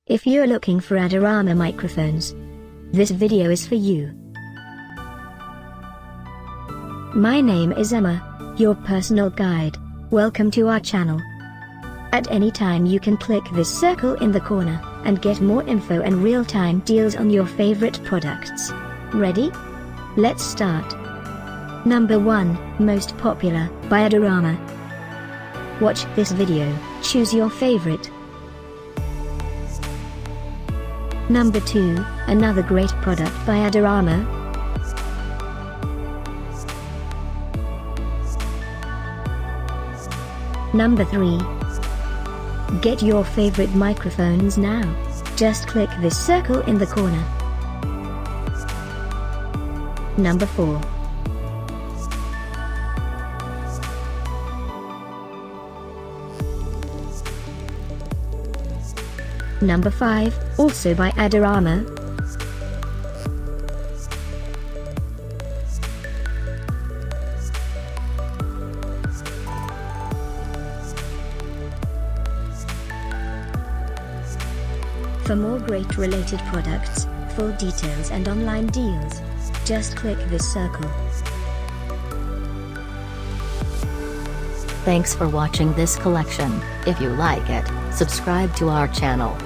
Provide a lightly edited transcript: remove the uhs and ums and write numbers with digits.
If you're looking for Adorama microphones, this video is for you. My name is Emma, your personal guide. Welcome to our channel. At any time you can click this circle in the corner, and get more info and real-time deals on your favorite products. Ready? Let's start. Number 1, Most Popular, by Adorama. Watch this video, choose your favorite. Number 2, another great product by Adorama. Number 3. Get your favorite microphones now. Just click this circle in the corner. Number 4. Number 5, also by Adorama. For more great related products, full details and online deals, just click this circle. Thanks for watching this collection. If you like it, subscribe to our channel.